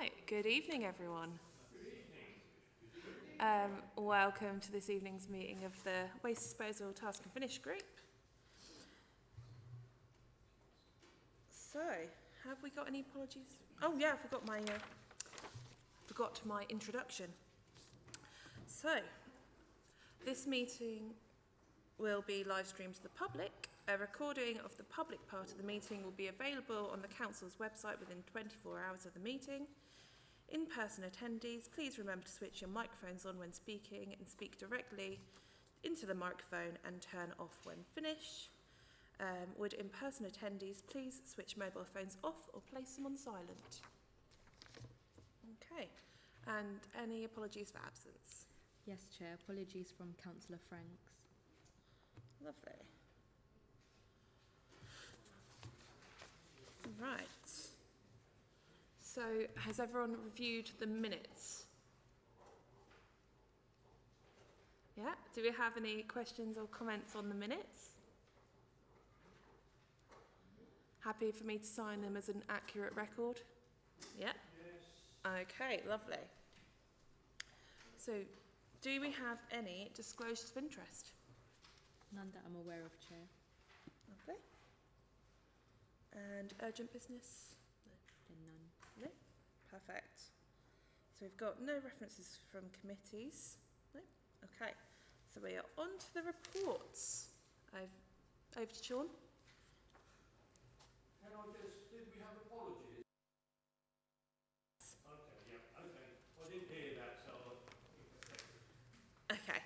Right, good evening everyone. Welcome to this evening's meeting of the Waste Disposal Task and Finish Group. So, have we got any apologies? Oh yeah, I forgot my introduction. So, this meeting will be live streamed to the public. A recording of the public part of the meeting will be available on the Council's website within 24 hours of the meeting. In-person attendees, please remember to switch your microphones on when speaking and speak directly into the microphone and turn off when finished. Would in-person attendees please switch mobile phones off or place them on silent? Okay, and any apologies for absence? Yes, Chair. Apologies from Councillor Franks. Lovely. Right. So, has everyone reviewed the minutes? Yeah. Do we have any questions or comments on the minutes? Happy for me to sign them as an accurate record? Yeah. Yes. Okay, lovely. So, do we have any disclosures of interest? None that I'm aware of, Chair. Lovely. And urgent business? None. No? Perfect. So we've got no references from committees. No? Okay. So we are on to the reports. Over to Sean. Can I just, did we have apologies? Okay, yeah, okay. I didn't hear that, so Okay.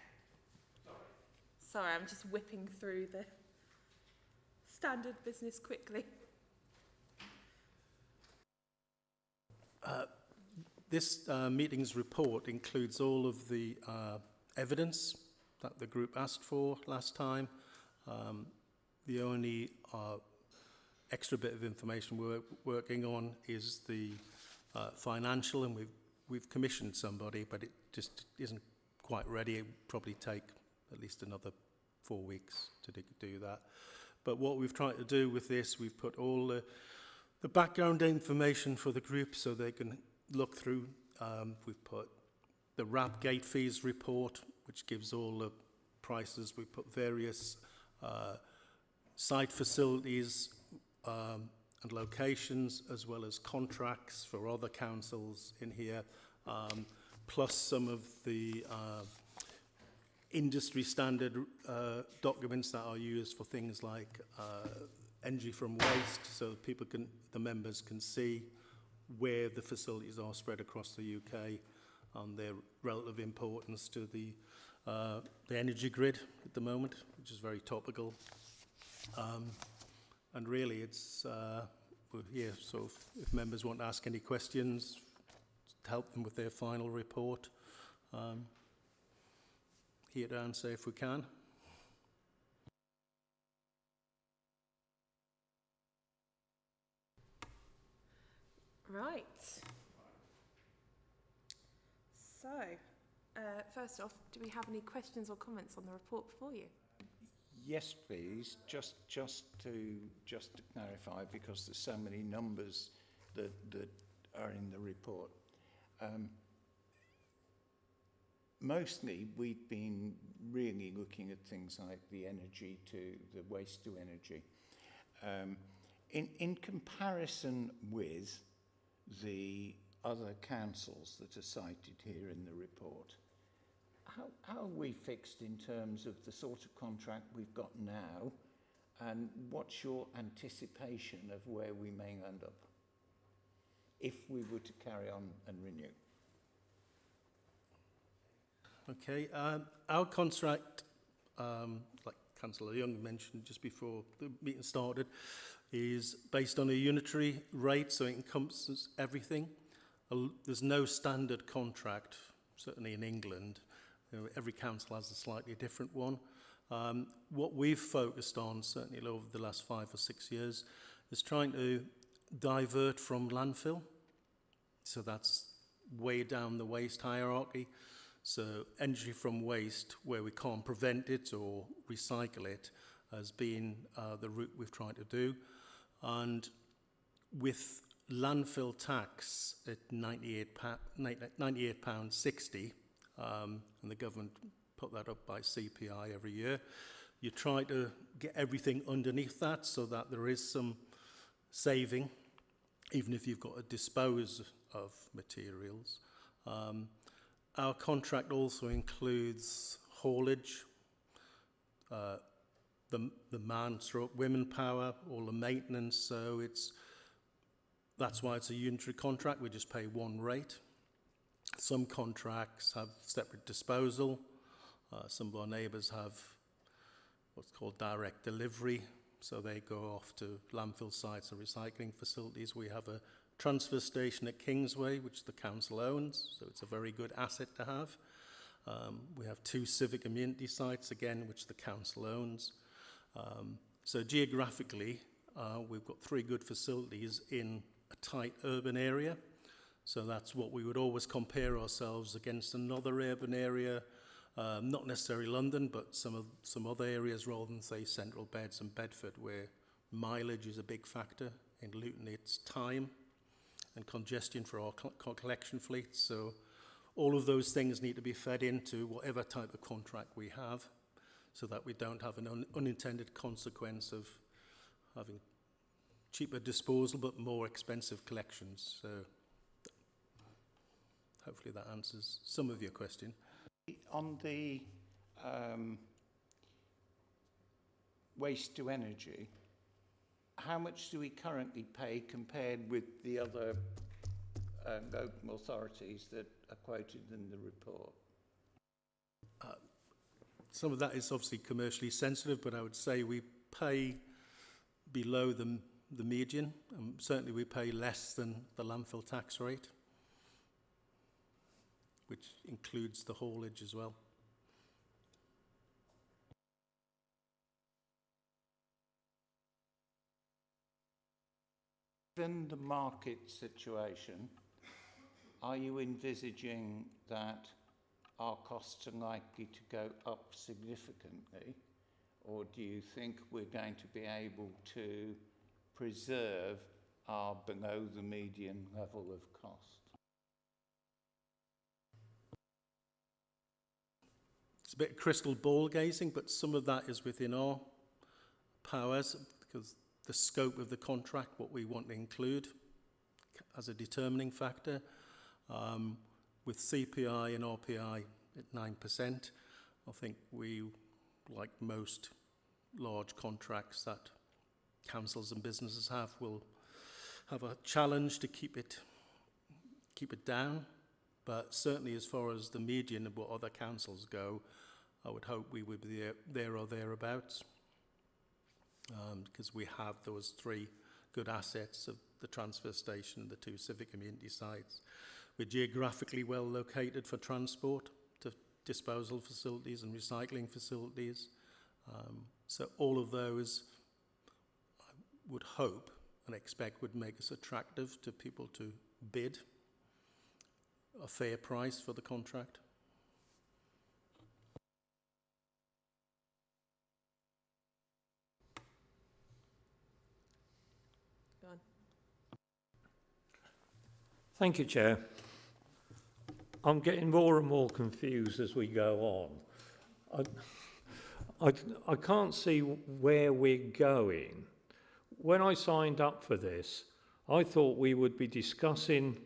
sorry. Sorry, I'm just whipping through the standard business quickly. This meeting's report includes all of the evidence that the group asked for last time. The only extra bit of information we're working on is the financial, and we've commissioned somebody, but it just isn't quite ready. It would probably take at least another 4 weeks to do that. But what we've tried to do with this, we've put all the background information for the group so they can look through. We've put the RAP gate fees report, which gives all the prices. We put various site facilities and locations, as well as contracts for other councils in here, plus some of the industry standard documents that are used for things like energy from waste, so people the members can see where the facilities are spread across the UK and their relative importance to the energy grid at the moment, which is very topical. And really, it's we're here, so if members want to ask any questions, to help them with their final report, here to answer if we can. Right. So, first off, do we have any questions or comments on the report before you? Yes, please. Just to clarify, because there's so many numbers that are in the report. Mostly, we've been really looking at things like the energy to the waste to energy. In comparison with the other councils that are cited here in the report, how are we fixed in terms of the sort of contract we've got now, and what's your anticipation of where we may end up if we were to carry on and renew? Okay, our contract, like Councillor Young mentioned just before the meeting started, is based on a unitary rate, so it encompasses everything. There's no standard contract, certainly in England. Every council has a slightly different one. What we've focused on, certainly over the last 5 or 6 years, is trying to divert from landfill. So that's way down the waste hierarchy. So energy from waste, where we can't prevent it or recycle it, has been the route we've tried to do. And with landfill tax at £98.60, and the government put that up by CPI every year. You try to get everything underneath that so that there is some saving, even if you've got to dispose of materials. Our contract also includes haulage, the man/women power, all the maintenance, so that's why it's a unitary contract. We just pay one rate. Some contracts have separate disposal. Some of our neighbours have what's called direct delivery, so they go off to landfill sites and recycling facilities. We have a transfer station at Kingsway, which the council owns, so it's a very good asset to have. We have 2 civic amenity sites, again, which the council owns. So geographically, we've got 3 good facilities in a tight urban area. So that's what we would always compare ourselves against another urban area, not necessarily London, but some other areas rather than, say, Central Beds and Bedford, where mileage is a big factor. In Luton, it's time and congestion for our collection fleets. So all of those things need to be fed into whatever type of contract we have, so that we don't have an unintended consequence of having cheaper disposal but more expensive collections. So hopefully that answers some of your question. On the waste to energy, how much do we currently pay compared with the other local authorities that are quoted in the report? Some of that is obviously commercially sensitive, but I would say we pay below the median. Certainly we pay less than the landfill tax rate, which includes the haulage as well. Given the market situation, are you envisaging that our costs are likely to go up significantly, or do you think we're going to be able to preserve our below the median level of cost? It's a bit of crystal ball gazing, but some of that is within our powers, because the scope of the contract, what we want to include as a determining factor. With CPI and RPI at 9%, I think we, like most large contracts that councils and businesses have, will have a challenge to keep it down. But certainly as far as the median of what other councils go, I would hope we would be there or thereabouts, because we have those 3 good assets of the transfer station and the 2 civic community sites. We're geographically well located for transport to disposal facilities and recycling facilities. So all of those, I would hope and expect, would make us attractive to people to bid a fair price for the contract. Go on. Thank you, Chair. I'm getting more and more confused as we go on. I can't see where we're going. When I signed up for this, I thought we would be discussing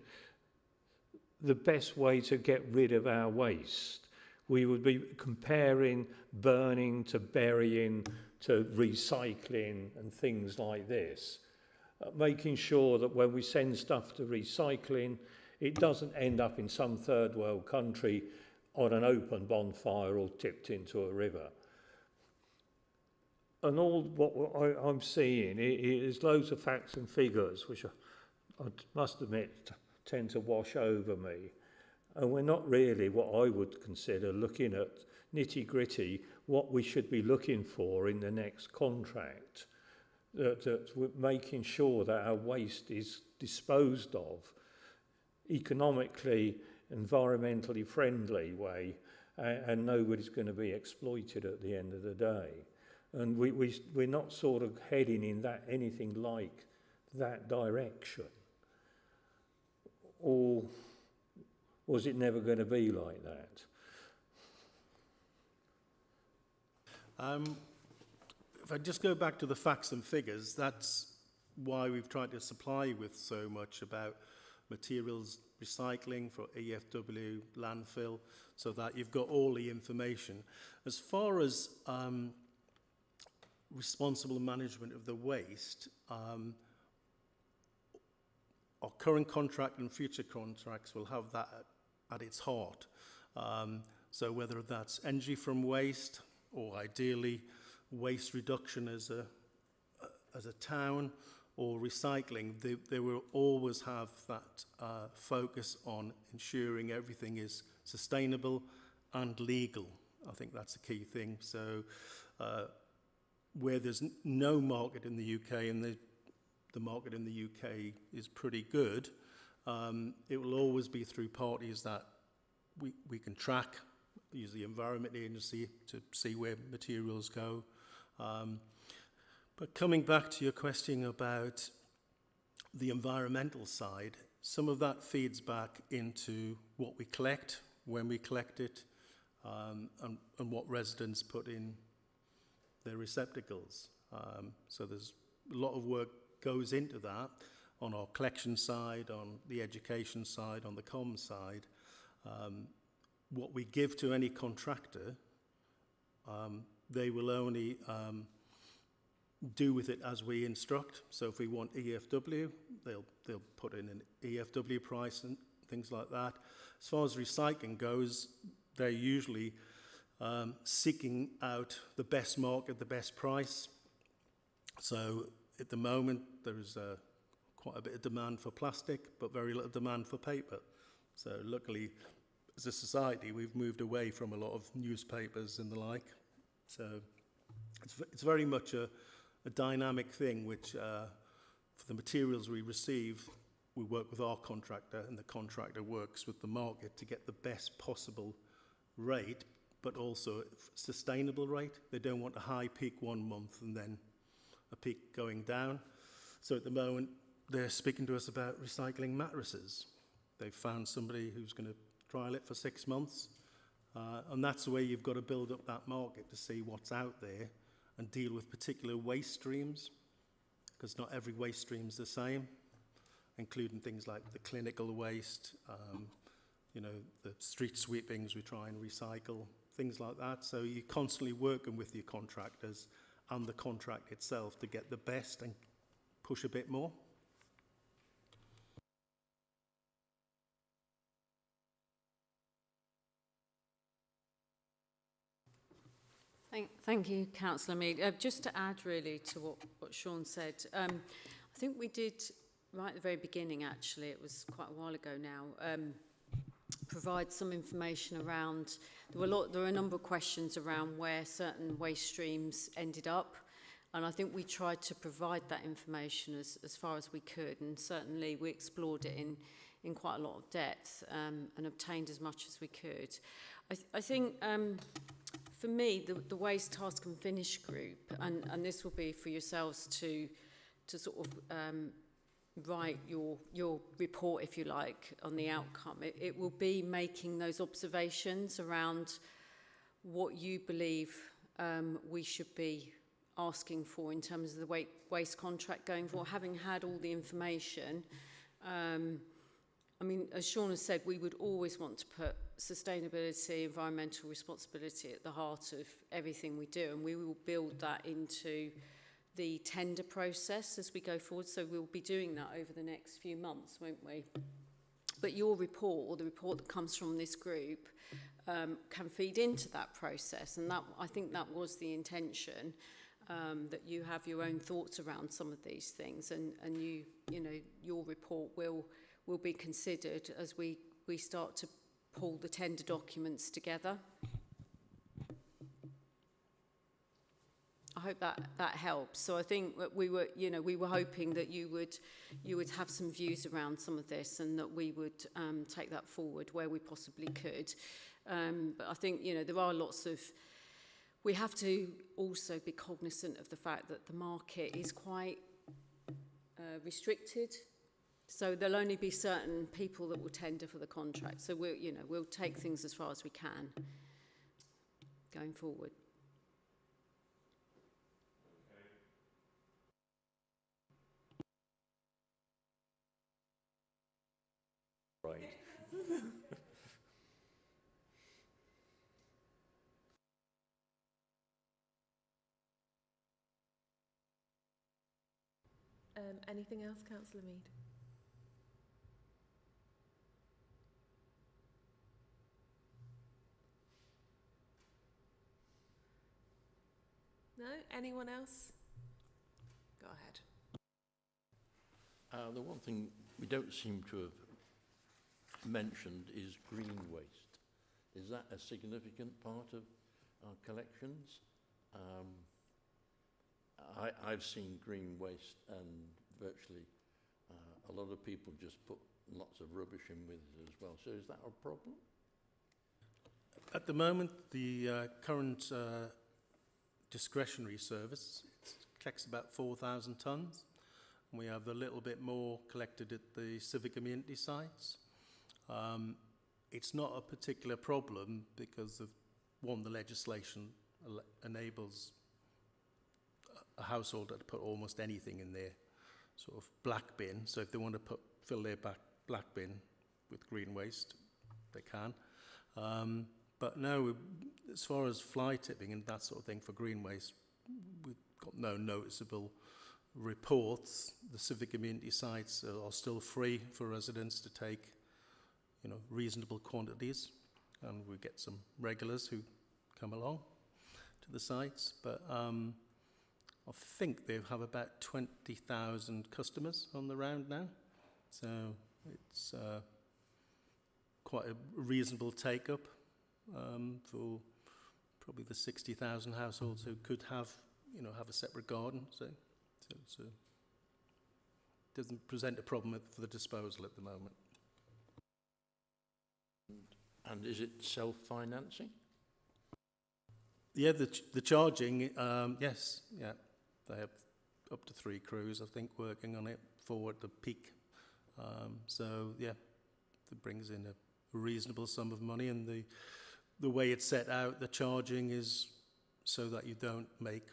the best way to get rid of our waste. We would be comparing burning to burying to recycling and things like this, making sure that when we send stuff to recycling, it doesn't end up in some third world country on an open bonfire or tipped into a river. And all what I'm seeing is loads of facts and figures, which I must admit tend to wash over me. And we're not really what I would consider looking at nitty-gritty, what we should be looking for in the next contract, that we're making sure that our waste is disposed of economically, environmentally friendly way, and nobody's going to be exploited at the end of the day. And we're not sort of heading in anything like that direction. or was it never going to be like that? If I just go back to the facts and figures, that's why we've tried to supply you with so much about materials recycling for EFW, landfill, so that you've got all the information. As far as responsible management of the waste, our current contract and future contracts will have that at its heart. So whether that's energy from waste, or ideally waste reduction as a town, or recycling, they will always have that focus on ensuring everything is sustainable and legal. I think that's a key thing. So where there's no market in the UK, and the market in the UK is pretty good, it will always be through parties that we can track, use the Environment Agency to see where materials go. But coming back to your question about the environmental side, some of that feeds back into what we collect, when we collect it, and what residents put in their receptacles. So there's a lot of work goes into that on our collection side, on the education side, on the comms side. What we give to any contractor, they will only do with it as we instruct. So if we want EFW, they'll put in an EFW price and things like that. As far as recycling goes, they're usually seeking out the best market, the best price. So at the moment, there's quite a bit of demand for plastic, but very little demand for paper. So luckily, as a society, we've moved away from a lot of newspapers and the like. So it's very much a dynamic thing, which for the materials we receive, we work with our contractor, and the contractor works with the market to get the best possible rate, but also sustainable rate. They don't want a high peak one month and then a peak going down. So at the moment, they're speaking to us about recycling mattresses. They've found somebody who's going to trial it for 6 months. And that's the way you've got to build up that market, to see what's out there and deal with particular waste streams, because not every waste stream is the same, including things like the clinical waste, you know, the street sweepings we try and recycle, things like that. So you're constantly working with your contractors and the contract itself to get the best and push a bit more. Thank you, Councillor Mead. Just to add really to what Sean said, I think we did, right at the very beginning actually, it was quite a while ago now, provide some information around, there were a number of questions around where certain waste streams ended up, and I think we tried to provide that information as far as we could, and certainly we explored it in quite a lot of depth and obtained as much as we could. I think for me, the Waste Task and Finish group, and this will be for yourselves to sort of write your report, if you like, on the outcome. It will be making those observations around what you believe we should be asking for in terms of the waste contract going forward, having had all the information. I mean, as Sean has said, we would always want to put sustainability, environmental responsibility at the heart of everything we do, and we will build that into the tender process as we go forward. So we'll be doing that over the next few months, won't we? But your report, or the report that comes from this group, can feed into that process, and that, I think that was the intention, that you have your own thoughts around some of these things, and you know, your report will be considered as we start to pull the tender documents together. I hope that helps. So I think that we were hoping that you would have some views around some of this, and that we would take that forward where we possibly could. But I think, you know, there are lots of, we have to also be cognizant of the fact that the market is quite restricted. So there'll only be certain people that will tender for the contract. So we'll take things as far as we can going forward. Right. Anything else, Councillor Mead? No? Anyone else? Go ahead. The one thing we don't seem to have mentioned is green waste. Is that a significant part of our collections? I've seen green waste and virtually a lot of people just put lots of rubbish in with it as well. So is that a problem? At the moment, the current discretionary service collects about 4,000 tonnes. And we have a little bit more collected at the civic amenity sites. It's not a particular problem because of, one, the legislation enables a household to put almost anything in their sort of black bin. So if they want to fill their black bin with green waste, they can. But no, as far as fly tipping and that sort of thing for green waste, we've got no noticeable reports. The civic amenity sites are still free for residents to take, reasonable quantities, and we get some regulars who come along to the sites. But I think they have about 20,000 customers on the round now, so it's quite a reasonable take-up for probably the 60,000 households who could have a separate garden. So it doesn't present a problem for the disposal at the moment. And is it self-financing? Yeah, the charging, yes, yeah. They have up to 3 crews, I think, working on it for the peak. So, yeah, it brings in a reasonable sum of money, and the way it's set out, the charging is so that you don't make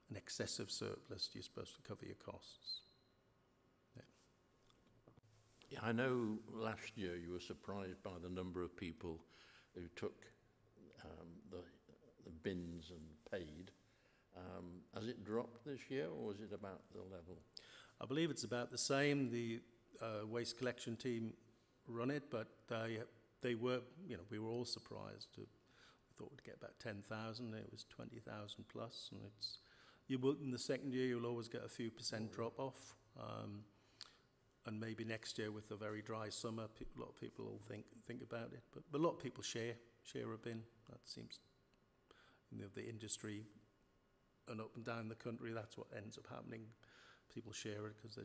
an excessive surplus. You're supposed to cover your costs. Yeah, I know last year you were surprised by the number of people who took the bins and paid. Has it dropped this year, or is it about the level? I believe it's about the same. The waste collection team run it, but they were, we were all surprised. We thought we'd get about 10,000. It was 20,000 plus, and in the second year you'll always get a few % drop off. And maybe next year with a very dry summer, a lot of people will think about it. But a lot of people share a bin. That seems, the industry and up and down the country, that's what ends up happening. People share it because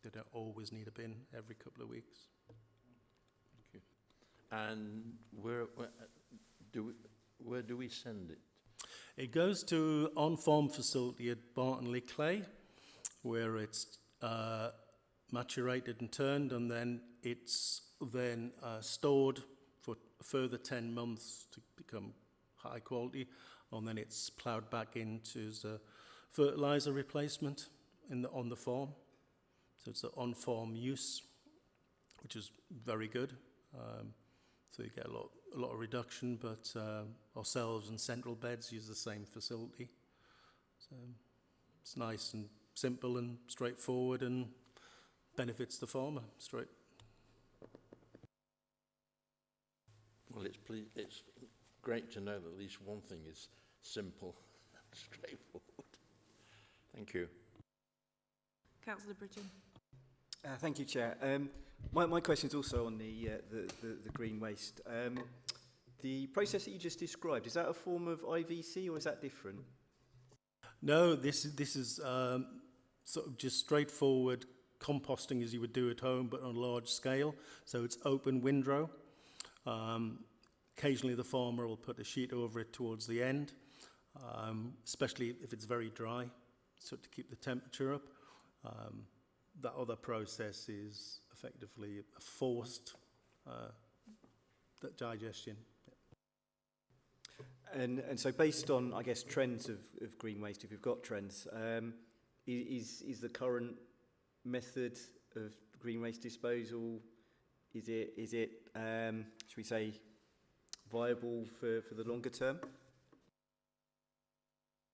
they don't always need a bin every couple of weeks. Thank you. And where do we send it? It goes to on-farm facility at Bartonley Clay, where it's maturated and turned, and then it's then stored for a further 10 months to become high quality, and then it's ploughed back into as a fertiliser replacement on the farm. So it's an on-farm use, which is very good. So you get a lot of reduction, but ourselves and Central Beds use the same facility. So it's nice and simple and straightforward and benefits the farmer straight. Well, it's great to know that at least one thing is simple and straightforward. Thank you. Councillor Bridgen. Thank you, Chair. My question is also on the green waste. The process that you just described, is that a form of IVC or is that different? No, this is sort of just straightforward composting as you would do at home, but on a large scale. So it's open windrow. Occasionally the farmer will put a sheet over it towards the end, especially if it's very dry, so to keep the temperature up. that other process is effectively a forced digestion. And so based on, I guess, trends of green waste, if you've got trends, is the current method of green waste disposal, is it should we say, viable for the longer term?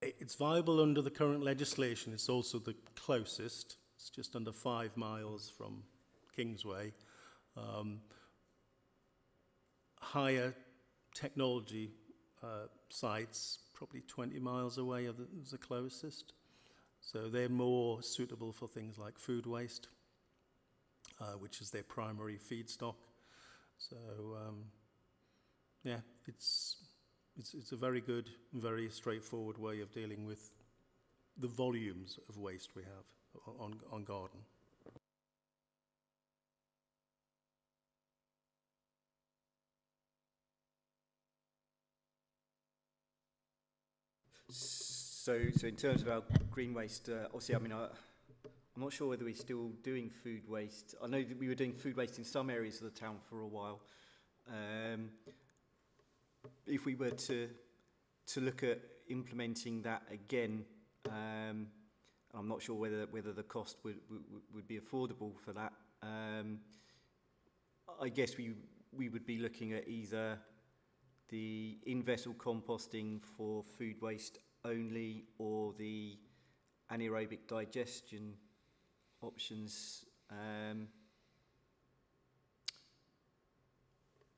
It's viable under the current legislation. It's also the closest. It's just under 5 miles from Kingsway. Higher technology sites, probably 20 miles away, are the closest. So they're more suitable for things like food waste, which is their primary feedstock. So, yeah, it's a very good, very straightforward way of dealing with the volumes of waste we have on garden. So in terms of our green waste, obviously, I mean, I'm not sure whether we're still doing food waste. I know that we were doing food waste in some areas of the town for a while. If we were to look at implementing that again, I'm not sure whether the cost would be affordable for that. I guess we would be looking at either the in-vessel composting for food waste only, or the anaerobic digestion options. And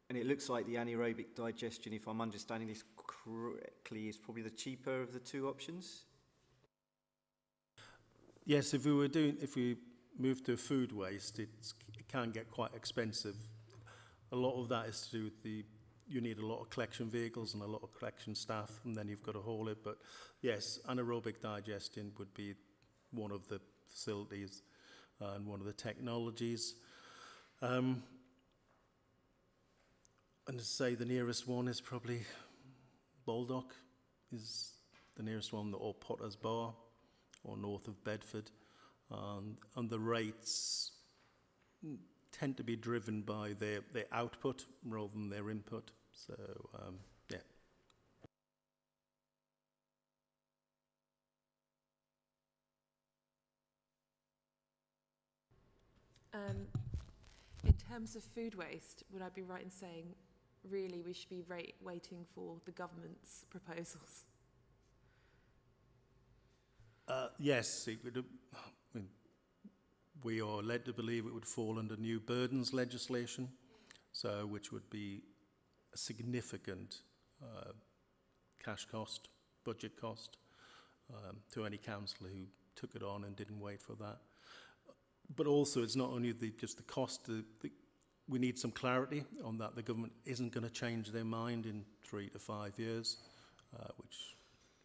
it looks like the anaerobic digestion, if I'm understanding this correctly, is probably the cheaper of the two options. Yes, if we move to food waste, it can get quite expensive. A lot of that is to do with you need a lot of collection vehicles and a lot of collection staff, and then you've got to haul it. But yes, anaerobic digestion would be one of the facilities and one of the technologies. And to say the nearest one is probably Baldock, is the nearest one, or Potter's Bar, or north of Bedford. And the rates tend to be driven by their output rather than their input. So, yeah. In terms of food waste, would I be right in saying really we should be waiting for the government's proposals? Yes, it would. I mean, we are led to believe it would fall under new burdens legislation, so which would be a significant cash cost, budget cost to any councillor who took it on and didn't wait for that. But also, it's not only just the cost. We need some clarity on that. The government isn't going to change their mind in 3 to 5 years, which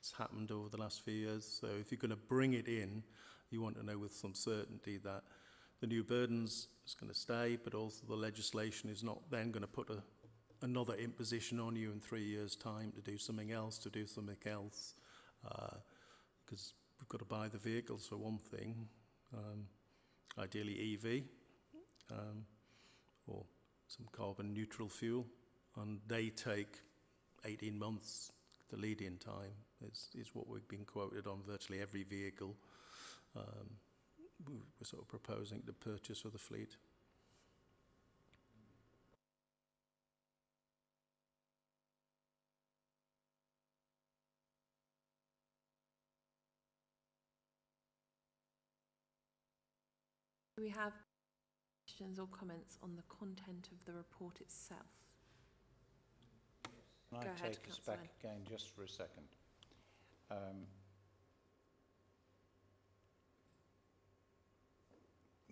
has happened over the last few years. So if you're going to bring it in, you want to know with some certainty that the new burdens is going to stay, but also the legislation is not then going to put another imposition on you in 3 years' time to do something else, because we've got to buy the vehicles for one thing, ideally EV, or some carbon neutral fuel, and they take 18 months. The lead-in time is what we've been quoted on virtually every vehicle we're sort of proposing to purchase for the fleet. Do we have questions or comments on the content of the report itself? Can I Go ahead, take us back Councillor. again just for a second?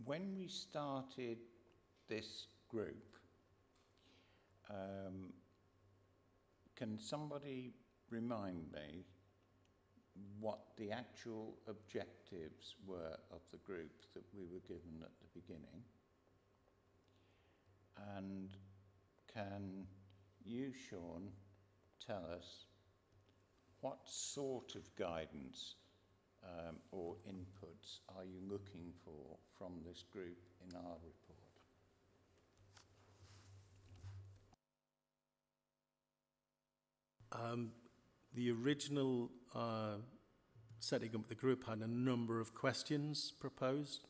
When we started this group, can somebody remind me what the actual objectives were of the group that we were given at the beginning? And can you, Sean, tell us what sort of guidance or inputs are you looking for from this group in our report? The original setting up the group had a number of questions proposed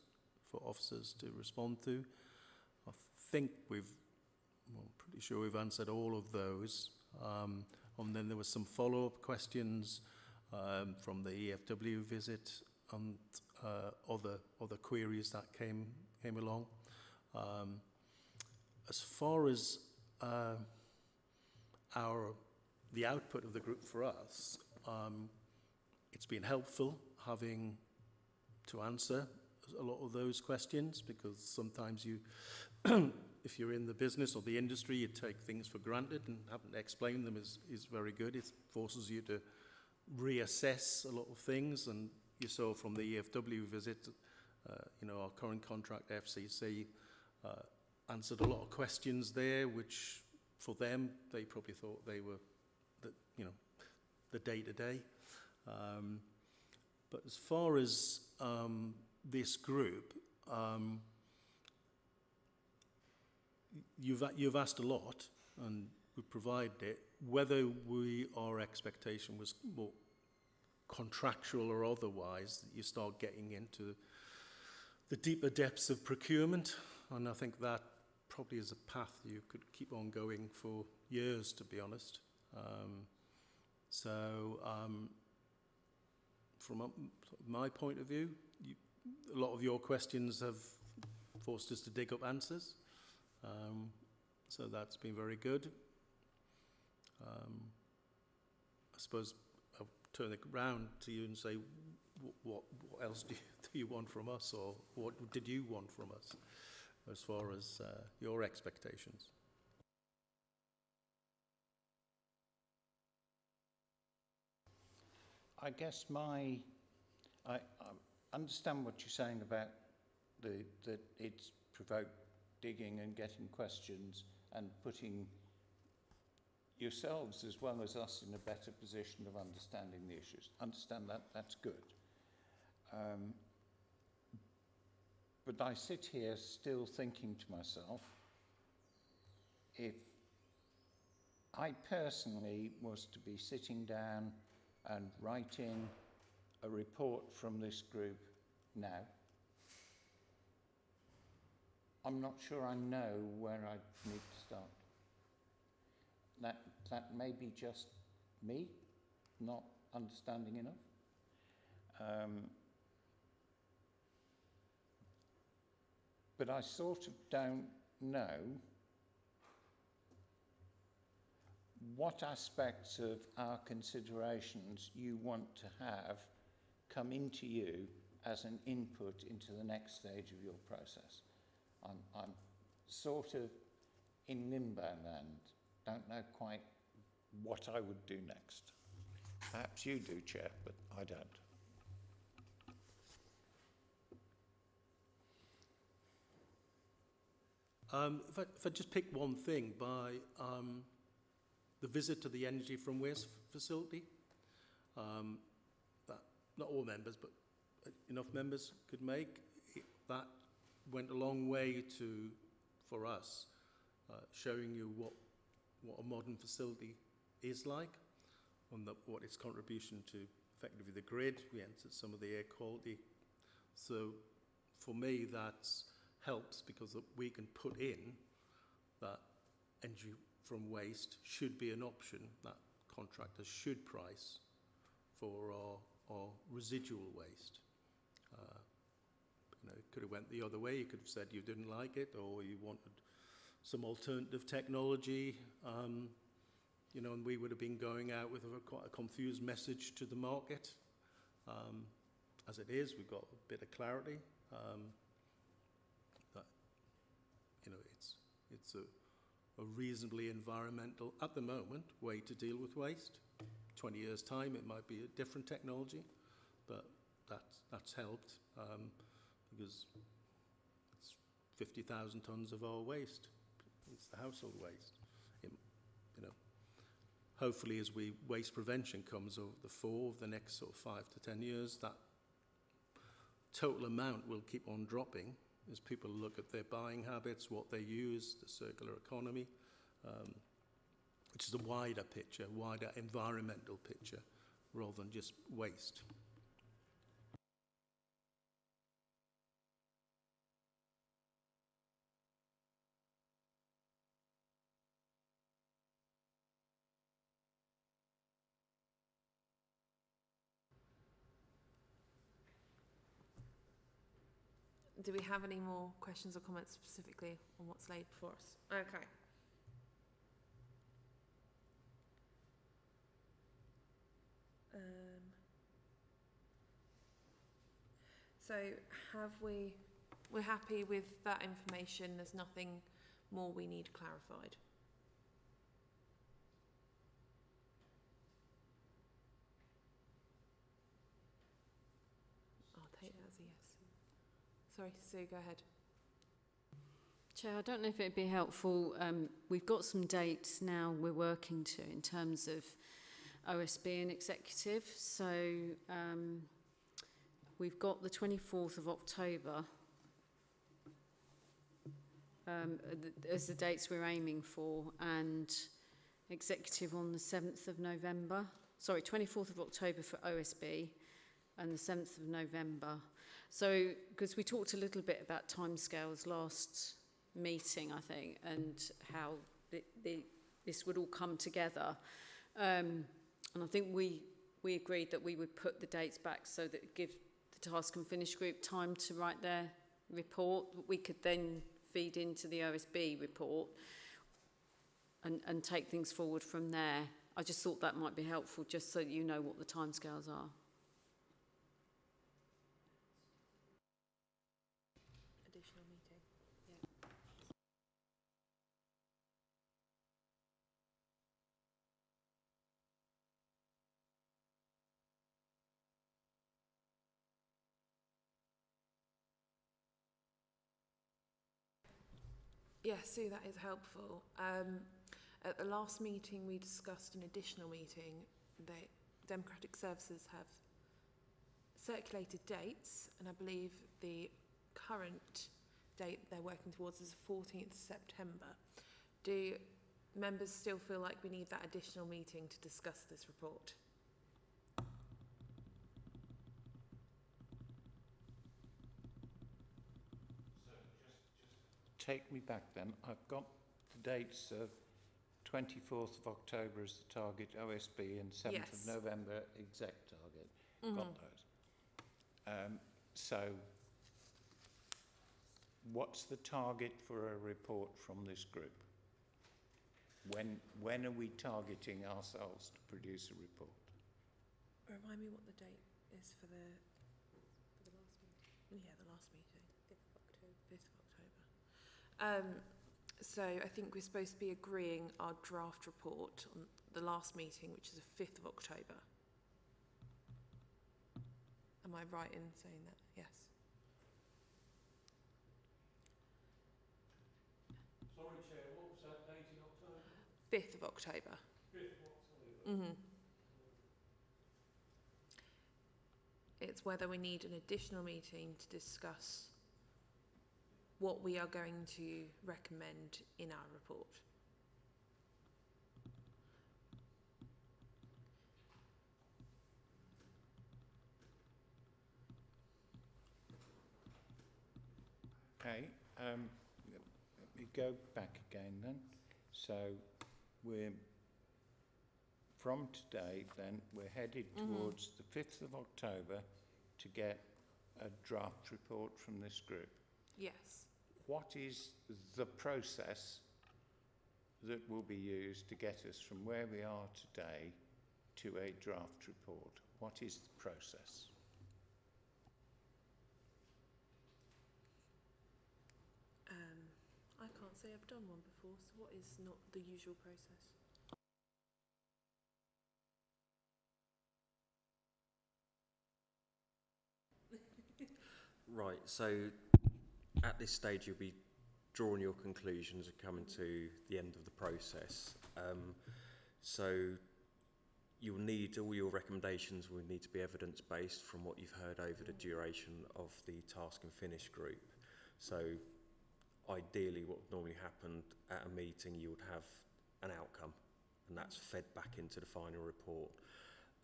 for officers to respond to. I think I'm pretty sure we've answered all of those. And then there were some follow-up questions from the EFW visit and other queries that came along. As far as the output of the group for us, it's been helpful having to answer a lot of those questions, because sometimes you, if you're in the business or the industry, you take things for granted, and having to explain them is very good. It forces you to reassess a lot of things, and you saw from the EFW visit, our current contract FCC answered a lot of questions there, which for them, they probably thought they were the day-to-day. But as far as this group, you've asked a lot, and we provided it. Whether our expectation was more contractual or otherwise, that you start getting into the deeper depths of procurement, and I think that probably is a path you could keep on going for years, to be honest. From my point of view, a lot of your questions have forced us to dig up answers. So that's been very good. I suppose I'll turn it round to you and say, what else do you want from us, or what did you want from us as far as your expectations? I guess I understand what you're saying about that it's provoked digging and getting questions and putting yourselves as well as us in a better position of understanding the issues. Understand that, that's good. But I sit here still thinking to myself, if I personally was to be sitting down and writing a report from this group now, I'm not sure I know where I need to start. That may be just me not understanding enough. But I sort of don't know what aspects of our considerations you want to have come into you as an input into the next stage of your process. I'm sort of in limbo land, don't know quite what I would do next. Perhaps you do, Chair, but I don't. If I just pick one thing, by the visit to the Energy from Waste facility, that not all members, but enough members could make, that went a long way for us, showing you what a modern facility is like, and what its contribution to effectively the grid. We entered some of the air quality. So for me, that helps, because we can put in that energy from waste should be an option that contractors should price for our residual waste. It could have went the other way. You could have said you didn't like it, or you wanted some alternative technology, and we would have been going out with quite a confused message to the market. As it is, we've got a bit of clarity. That it's a reasonably environmental, at the moment, way to deal with waste. 20 years' time, it might be a different technology, but that's helped. Because it's 50,000 tonnes of our waste. It's the household waste. Hopefully, as waste prevention comes over the next sort of 5 to 10 years, that total amount will keep on dropping as people look at their buying habits, what they use, the circular economy, which is a wider picture, wider environmental picture, rather than just waste. Do we have any more questions or comments specifically on what's laid before us? Okay. So we're happy with that information, there's nothing more we need clarified? I'll take that as a yes. Sorry, Sue, go ahead. Chair, I don't know if it'd be helpful. We've got some dates now we're working to in terms of OSB and executive. So we've got the 24th of October as the dates we're aiming for, and executive on the 7th of November. Sorry, 24th of October for OSB and the 7th of November. So, because we talked a little bit about timescales last meeting, I think, and how this would all come together. And I think we agreed that we would put the dates back so that it give the Task and Finish group time to write their report. We could then feed into the OSB report and take things forward from there. I just thought that might be helpful, just so you know what the timescales are. Additional meeting. Yeah, Sue, that is helpful. At the last meeting, we discussed an additional meeting. The Democratic Services have circulated dates, and I believe the current date they're working towards is the 14th of September. Do members still feel like we need that additional meeting to discuss this report? Take me back then. I've got the dates of 24th of October as the target OSB and 7th Yes. of November exec target. Mm-hmm. Got those. So what's the target for a report from this group? When are we targeting ourselves to produce a report? Remind me what the date is for the last meeting. Yeah, the last meeting. 5th of October. 5th of October. So I think we're supposed to be agreeing our draft report on the last meeting, which is the 5th of October. Am I right in saying that? Yes. Sorry, Chair, what was that date in October? 5th of October. 5th of October. Mm-hmm. It's whether we need an additional meeting to discuss what we are going to recommend in our report. Okay, let me go back again then. So we're, from today then, we're headed towards the 5th of October to get a draft report from this group. Yes. What is the process that will be used to get us from where we are today to a draft report? What is the process? I can't say I've done one before, so what is not the usual process? Right, so at this stage you'll be drawing your conclusions and coming to the end of the process. So you'll need, all your recommendations will need to be evidence-based from what you've heard over the duration of the task and finish group. So ideally what would normally happen at a meeting, you would have an outcome, and that's fed back into the final report.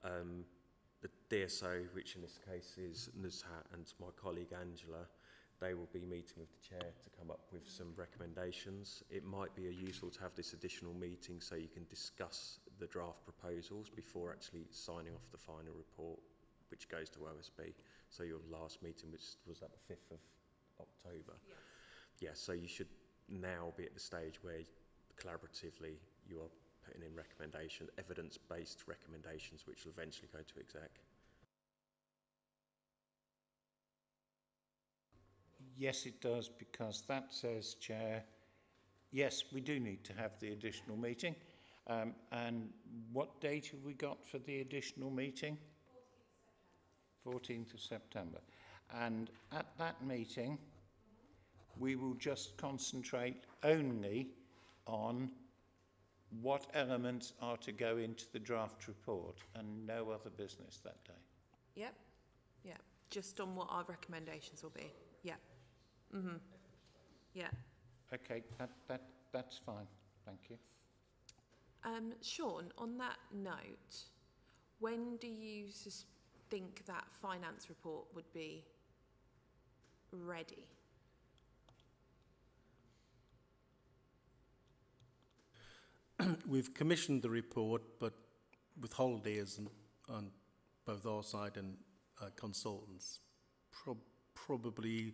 The DSO, which in this case is Nuzhat and my colleague Angela, they will be meeting with the chair to come up with some recommendations. It might be useful to have this additional meeting so you can discuss the draft proposals before actually signing off the final report, which goes to OSB. So your last meeting, which was at the 5th of October. Yes. Yeah, so you should now be at the stage where collaboratively you are putting in recommendations, evidence-based recommendations, which will eventually go to exec. Yes, it does, because that says, Chair, yes, we do need to have the additional meeting. And what date have we got for the additional meeting? 14th of September. And at that meeting, we will just concentrate only on what elements are to go into the draft report and no other business that day. Yep. Yeah. Just on what our recommendations will be. Yeah. Yeah. Okay, that's fine. Thank you. Sean, on that note, when do you think that finance report would be ready? We've commissioned the report, but with holidays on both our side and consultants, probably,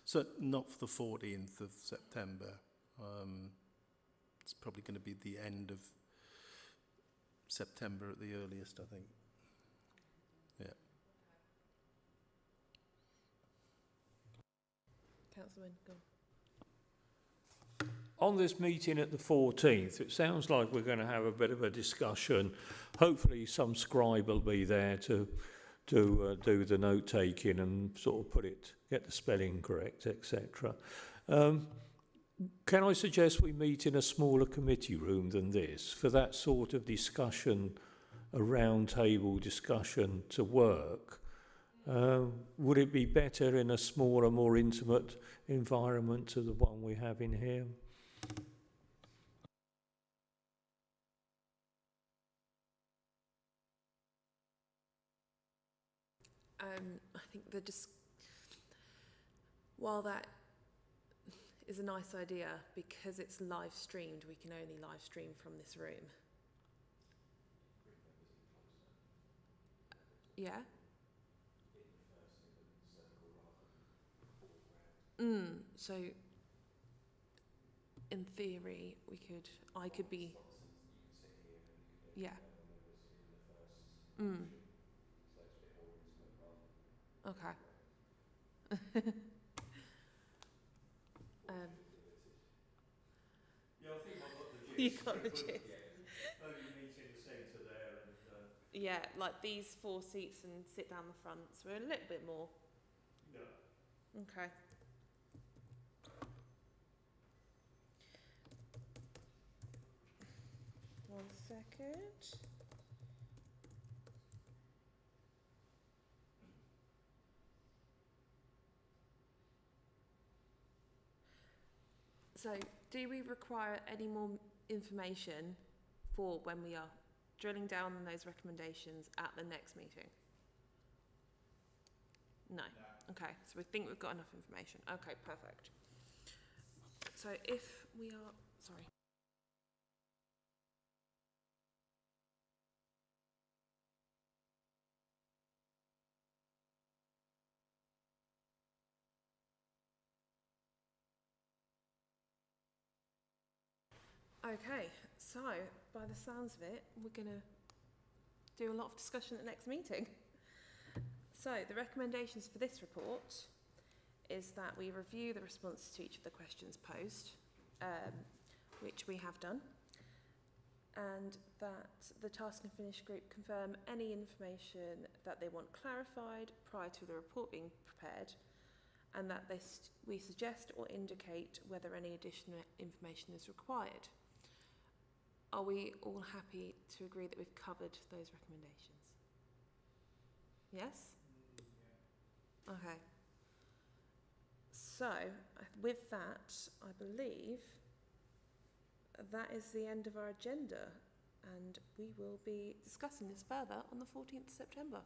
so not for the 14th of September. It's probably going to be the end of September at the earliest, I think. Yeah. Councillor Wynne, go on. On this meeting at the 14th, it sounds like we're going to have a bit of a discussion. Hopefully some scribe will be there to do the note-taking and sort of get the spelling correct, etc. Can I suggest we meet in a smaller committee room than this for that sort of discussion, a round table discussion to work? Would it be better in a smaller, more intimate environment to the one we have in here? I think while that is a nice idea, because it's live streamed, we can only live stream from this room. Yeah? So, in theory, I could be... Yeah. Okay. Yeah, I think I've got the gist. You got the gist. Maybe meet in the centre there and... Yeah, like these 4 seats and sit down the front, so we're a little bit more. Yeah. Okay. One second. So, do we require any more information for when we are drilling down on those recommendations at the next meeting? No. Okay, so we think we've got enough information. Okay, perfect. So if we are, sorry. Okay, so by the sounds of it, we're going to do a lot of discussion at the next meeting. So the recommendations for this report is that we review the responses to each of the questions posed, which we have done, and that the task and finish group confirm any information that they want clarified prior to the report being prepared, and that we suggest or indicate whether any additional information is required. Are we all happy to agree that we've covered those recommendations? Yes? Okay. So, with that, I believe that is the end of our agenda, and we will be discussing this further on the 14th of September.